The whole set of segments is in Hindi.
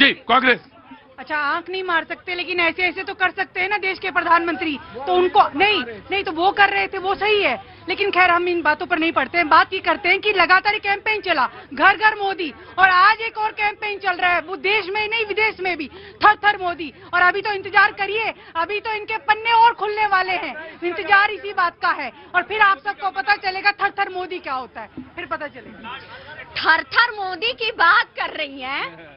जी कांग्रेस। अच्छा, आंख नहीं मार सकते, लेकिन ऐसे ऐसे तो कर सकते हैं ना देश के प्रधानमंत्री। तो उनको नहीं तो वो कर रहे थे, वो सही है। लेकिन खैर हम इन बातों पर नहीं पड़ते हैं। बात ये करते हैं कि लगातार कैंपेन चला, घर घर मोदी, और आज एक और कैंपेन चल रहा है, वो देश में नहीं विदेश में भी, थर थर मोदी। और अभी तो इंतजार करिए, अभी तो इनके पन्ने और खुलने वाले हैं। इंतजार इसी बात का है, और फिर आप सबको पता चलेगा थर थर मोदी क्या होता है, फिर पता चलेगा। थर थर मोदी की बात कर रही हैं,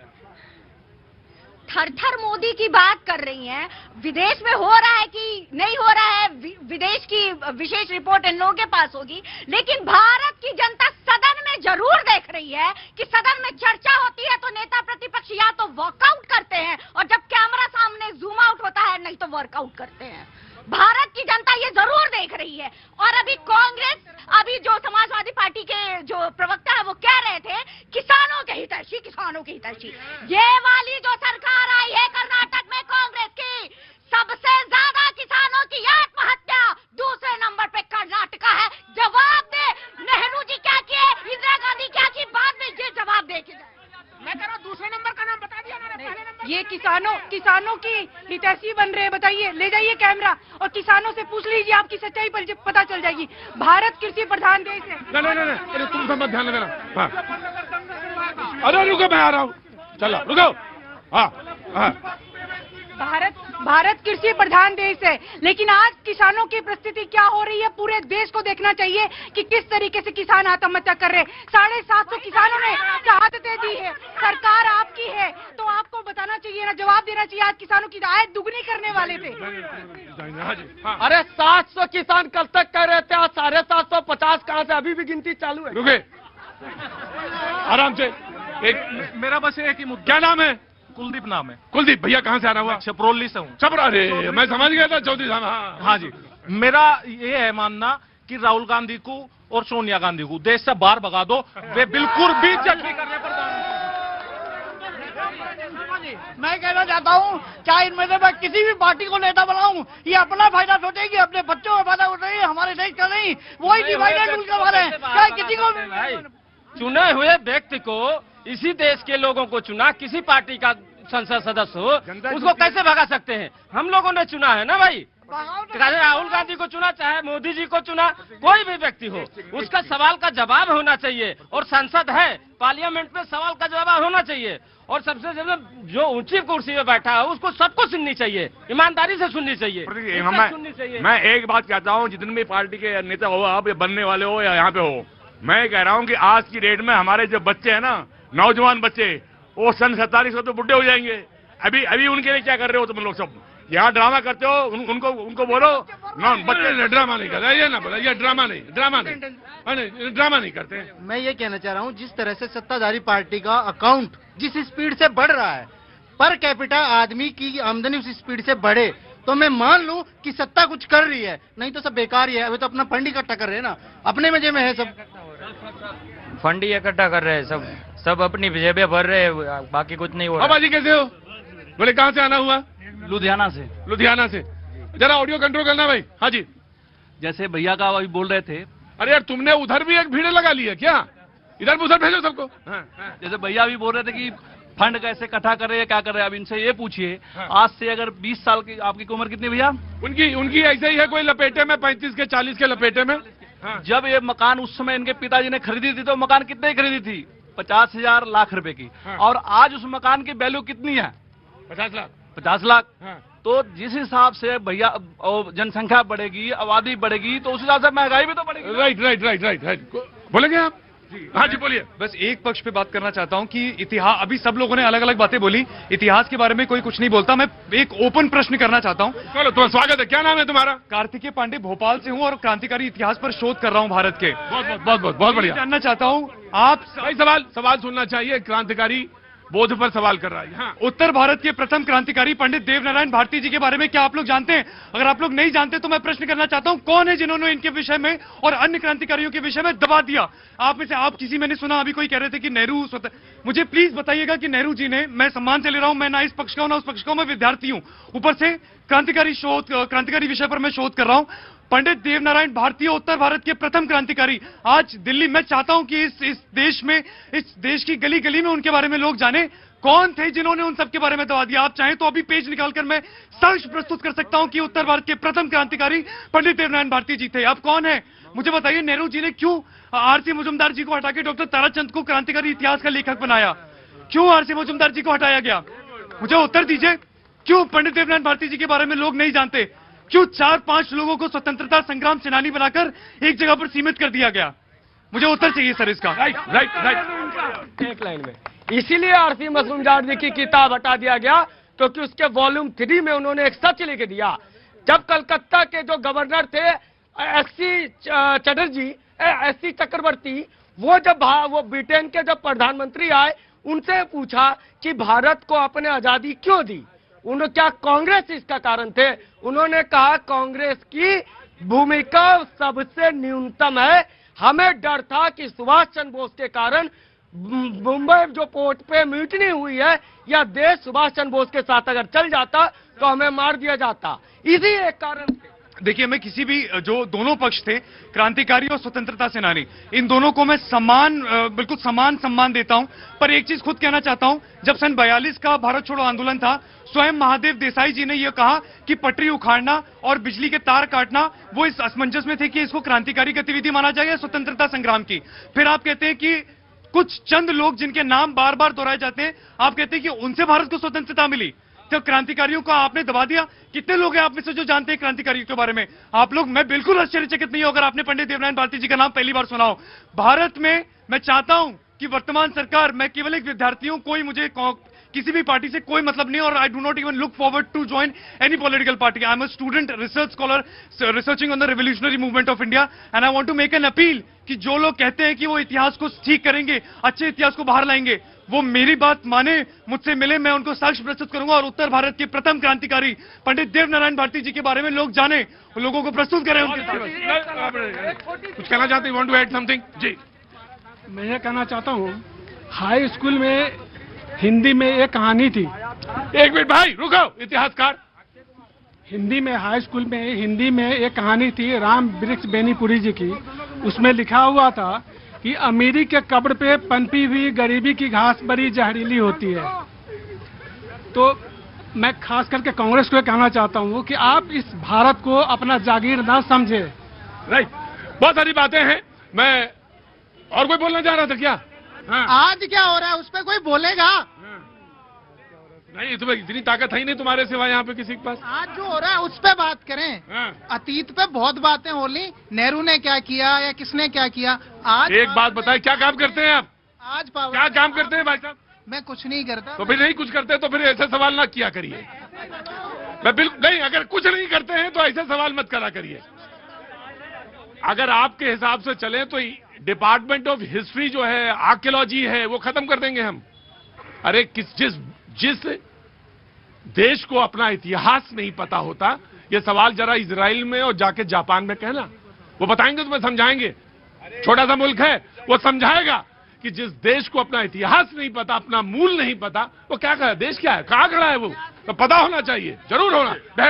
थर थर मोदी की बात कर रही हैं। विदेश में हो रहा है कि नहीं हो रहा है, विदेश की विशेष रिपोर्ट इन लोगों के पास होगी। लेकिन भारत की जनता सदन में जरूर देख रही है कि सदन में चर्चा होती है तो नेता प्रतिपक्ष या तो वॉकआउट करते हैं, और जब कैमरा सामने जूम आउट होता है नहीं तो वर्कआउट करते हैं। भारत की जनता ये जरूर देख रही है। और अभी कांग्रेस, अभी जो समाजवादी पार्टी के जो प्रवक्ता है वो कह रहे थे किसानों के हितैषी, किसानों के हितैषी। ये वाली जो सरकार आई है कर्नाटक में कांग्रेस की, सबसे ज्यादा किसानों की आत्महत्या दूसरे नंबर पे कर्नाटका है। जवाब दे, नेहरू जी क्या किए, इंदिरा गांधी क्या की, बाद में ये जवाब दे के जाए। मैं कह रहा हूँ दूसरे नंबर का नाम बता दिया मैंने, पहले नंबर। ये किसानों की हितैषी बन रहे हैं। बताइए, ले जाइए कैमरा और किसानों से पूछ लीजिए, आपकी सच्चाई पर पता चल जाएगी। भारत कृषि प्रधान देश है। नहीं, तुम सब मत ध्यान लगाना। अरे रुको, मैं आ रहा हूँ, चलो रुको। हाँ, भारत कृषि प्रधान देश है, लेकिन आज किसानों की परिस्थिति क्या हो रही है पूरे देश को देखना चाहिए कि किस तरीके से किसान आत्महत्या कर रहे हैं। 750 किसानों ने शहादतें दी है। सरकार आपकी है तो आपको बताना चाहिए ना, जवाब देना चाहिए। आज किसानों की आय दुगनी करने वाले थे। अरे 700 किसान कल तक कह रहे थे, आज 750 कहाँ से, अभी भी गिनती चालू है। रुके, आराम से। मेरा बस एक ही मुद्दा। क्या नाम है? कुलदीप नाम है। कुलदीप भैया, कहाँ से आना हुआ? छपरौली से हूँ। अरे मैं समझ गया था चौधरी साहब। हाँ जी, मेरा ये है मानना कि राहुल गांधी को और सोनिया गांधी को देश से बाहर भगा दो। वे बिल्कुल भी जख्मी करने पर। मैं कहना चाहता हूँ, चाहे इनमें से मैं किसी भी पार्टी को नेता बनाऊं, ये अपना फायदा सोचेगी, अपने बच्चों का फायदा उठाएगी, हमारे देश का नहीं। वही डिवाइडेड रूल के बारे में चाहे किसी को चुने हुए व्यक्ति को, इसी देश के लोगों को चुना, किसी पार्टी का संसद सदस्य हो, उसको कैसे भगा सकते हैं? हम लोगों ने चुना है ना भाई। चाहे राहुल गांधी को चुना, चाहे मोदी जी को चुना, कोई भी व्यक्ति हो, उसका सवाल का जवाब होना चाहिए। और संसद है, पार्लियामेंट में सवाल का जवाब होना चाहिए। और सबसे ज्यादा जो ऊंची कुर्सी में बैठा है उसको सबको सुननी चाहिए, ईमानदारी से सुननी चाहिए। मैं एक बात कहता हूँ, जितने भी पार्टी के नेता हो, आप बनने वाले हो या यहाँ पे हो, मैं कह रहा हूँ कि आज की डेट में हमारे जो बच्चे हैं ना, नौजवान बच्चे, वो सन 47 में तो बुढ़े हो जाएंगे। अभी उनके लिए क्या कर रहे हो तुम लोग सब? यहाँ ड्रामा करते हो, उनको बोलो ना, बच्चे ड्रामा नहीं करते, ये ना बोला, ये ड्रामा नहीं करते। मैं ये कहना चाह रहा हूँ, जिस तरह से सत्ताधारी पार्टी का अकाउंट जिस स्पीड से बढ़ रहा है, पर कैपिटा आदमी की आमदनी उस स्पीड से बढ़े, तो मैं मान लूं कि सत्ता कुछ कर रही है, नहीं तो सब बेकार ही है। अभी तो अपना फंड इकट्ठा कर रहे हैं ना, अपने मजे में है सब। फंड ही इकट्ठा कर रहे हैं सब अपनी जेबें भर रहे हैं, बाकी कुछ नहीं हो रहा। बाबा जी कैसे हो? बोले कहाँ से आना हुआ? लुधियाना से। जरा ऑडियो कंट्रोल करना भाई। हाँ जी, जैसे भैया का अभी बोल रहे थे। अरे यार, तुमने उधर भी एक भीड़ लगा ली है क्या? इधर उधर भेजो सबको। जैसे भैया भी बोल रहे थे कि फंड कैसे इकट्ठा कर रहे हैं, क्या कर रहे हैं। अब इनसे ये पूछिए, आज से अगर 20 साल की, आपकी उम्र कितनी भैया? उनकी ऐसे ही है, कोई लपेटे में 35 के 40 के लपेटे में। जब ये मकान उस समय इनके पिताजी ने खरीदी थी तो मकान कितने की खरीदी थी? 50,000 लाख रुपए की। और आज उस मकान की वैल्यू कितनी है? 50 लाख। तो जिस हिसाब से भैया जनसंख्या बढ़ेगी, आबादी बढ़ेगी, तो उस हिसाब से महंगाई भी तो बढ़ेगी। राइट। बोलेंगे आप? हाँ जी बोलिए। बस एक पक्ष पे बात करना चाहता हूँ कि इतिहास, अभी सब लोगों ने अलग अलग बातें बोली, इतिहास के बारे में कोई कुछ नहीं बोलता। मैं एक ओपन प्रश्न करना चाहता हूँ। चलो, तो स्वागत है। क्या नाम है तुम्हारा? कार्तिकेय पांडे, भोपाल से हूँ और क्रांतिकारी इतिहास पर शोध कर रहा हूँ भारत के। बहुत बढ़िया। जानना चाहता हूँ, आप सवाल सुनना चाहिए। क्रांतिकारी बोध पर सवाल कर रहा है। हाँ। उत्तर भारत के प्रथम क्रांतिकारी पंडित देवनारायण भारती जी के बारे में क्या आप लोग जानते हैं? अगर आप लोग नहीं जानते तो मैं प्रश्न करना चाहता हूं, कौन है जिन्होंने इनके विषय में और अन्य क्रांतिकारियों के विषय में दबा दिया? आप में से आप किसी, मैंने सुना अभी कोई कह रहे थे कि नेहरू, मुझे प्लीज बताइएगा कि नेहरू जी ने, मैं सम्मान से ले रहा हूं, मैं ना इस पक्ष का हूं ना उस पक्ष का हूं, मैं विद्यार्थी हूं, ऊपर से क्रांतिकारी विषय पर मैं शोध कर रहा हूं। पंडित देवनारायण भारती, उत्तर भारत के प्रथम क्रांतिकारी, आज दिल्ली, मैं चाहता हूं कि इस देश में, इस देश की गली गली में उनके बारे में लोग जाने। कौन थे जिन्होंने उन सब के बारे में दबा दिया? आप चाहें तो अभी पेज निकालकर मैं साक्ष्य प्रस्तुत कर सकता हूं कि उत्तर भारत के प्रथम क्रांतिकारी पंडित देवनारायण भारती जी थे। अब कौन है मुझे बताइए? नेहरू जी ने क्यों आरसी मुजुमदार जी को हटा के डॉक्टर ताराचंद को क्रांतिकारी इतिहास का लेखक बनाया? क्यों आरसी मुजुमदार जी को हटाया गया? मुझे उत्तर दीजिए। क्यों पंडित देवनारायण भारती जी के बारे में लोग नहीं जानते? क्यों 4-5 लोगों को स्वतंत्रता संग्राम सेनानी बनाकर एक जगह पर सीमित कर दिया गया? मुझे उत्तर चाहिए सर इसका। राइट। एक लाइन में इसीलिए आरसी मुजुमदार जी की किताब हटा दिया गया क्योंकि उसके वॉल्यूम 3 में उन्होंने एक सच लिख दिया। जब कलकत्ता के जो गवर्नर थे एससी चक्रवर्ती, वो ब्रिटेन के जब प्रधानमंत्री आए उनसे पूछा कि भारत को आपने आजादी क्यों दी? उन्होंने क्या कांग्रेस इसका कारण थे? उन्होंने कहा कांग्रेस की भूमिका सबसे न्यूनतम है। हमें डर था कि सुभाष चंद्र बोस के कारण मुंबई जो पोर्ट पे म्यूटनी हुई है, या देश सुभाष चंद्र बोस के साथ अगर चल जाता तो हमें मार दिया जाता। इसी एक कारण। देखिए, मैं किसी भी जो दोनों पक्ष थे, क्रांतिकारी और स्वतंत्रता सेनानी, इन दोनों को मैं बिल्कुल समान सम्मान देता हूं। पर एक चीज खुद कहना चाहता हूं, जब सन 42 का भारत छोड़ो आंदोलन था, स्वयं महादेव देसाई जी ने यह कहा कि पटरी उखाड़ना और बिजली के तार काटना वो इस असमंजस में थे कि इसको क्रांतिकारी गतिविधि माना जाए या स्वतंत्रता संग्राम की। फिर आप कहते हैं कि कुछ चंद लोग जिनके नाम बार बार दोहराए जाते हैं, आप कहते हैं कि उनसे भारत को स्वतंत्रता मिली, तो क्रांतिकारियों को आपने दबा दिया। कितने लोग हैं आप में से जो जानते हैं क्रांतिकारियों के बारे में? आप लोग, मैं बिल्कुल आश्चर्यचकित नहीं हूं अगर आपने पंडित देवनारायण भारती जी का नाम पहली बार सुना हो। भारत में मैं चाहता हूं कि वर्तमान सरकार, मैं केवल एक विद्यार्थी हूं, कोई मुझे किसी भी पार्टी से कोई मतलब नहीं, और I do not even look forward to join any political party. I am a student research scholar researching on the revolutionary movement of India, and I want to make an appeal कि जो लोग कहते हैं कि वो इतिहास को ठीक करेंगे, अच्छे इतिहास को बाहर लाएंगे, वो मेरी बात माने, मुझसे मिले, मैं उनको साक्ष्य प्रस्तुत करूंगा और उत्तर भारत के प्रथम क्रांतिकारी पंडित देवनारायण भारती जी के बारे में लोग जाने, लोगों को प्रस्तुत करें उनके कुछ कहना चाहते हैं? Want to add something? जी, मैं ये कहना चाहता हूँ, हाई स्कूल में हिंदी में एक कहानी थी। एक मिनट भाई रुको, इतिहासकार। हिंदी में एक कहानी थी राम वृक्ष बेनीपुरी जी की। उसमें लिखा हुआ था कि अमीरी के कब्र पे पनपी हुई गरीबी की घास बड़ी जहरीली होती है। तो मैं खास करके कांग्रेस को कहना चाहता हूँ कि आप इस भारत को अपना जागीर ना समझे। राइट, बहुत सारी बातें हैं। मैं और कोई बोलना चाह रहा था क्या? हाँ। आज क्या हो रहा है उस पर कोई बोलेगा? नहीं, तुम्हें इतनी ताकत है ही नहीं तुम्हारे सिवा यहाँ पे किसी के पास। आज जो हो रहा है उस पे बात करें। हाँ। अतीत पे बहुत बातें हो ली, नेहरू ने क्या किया या किसने क्या किया। आज एक बात बताए, क्या काम करते हैं आप? आज क्या काम करते हैं भाई साहब? मैं कुछ नहीं करता। तो फिर नहीं कुछ करते तो फिर ऐसे सवाल ना किया करिए। मैं बिल्कुल नहीं, अगर कुछ नहीं करते हैं तो ऐसे सवाल मत करा करिए। अगर आपके हिसाब से चले तो डिपार्टमेंट ऑफ हिस्ट्री जो है, आर्कियोलॉजी है, वो खत्म कर देंगे हम। अरे जिस देश को अपना इतिहास नहीं पता होता, ये सवाल जरा इजराइल में और जाके जापान में कहना, वो बताएंगे, तुम्हें समझाएंगे। छोटा सा मुल्क है, वो समझाएगा कि जिस देश को अपना इतिहास नहीं पता, अपना मूल नहीं पता, वो क्या कहा, देश क्या है, कहां खड़ा है, वो तो पता होना चाहिए, जरूर होना। बहस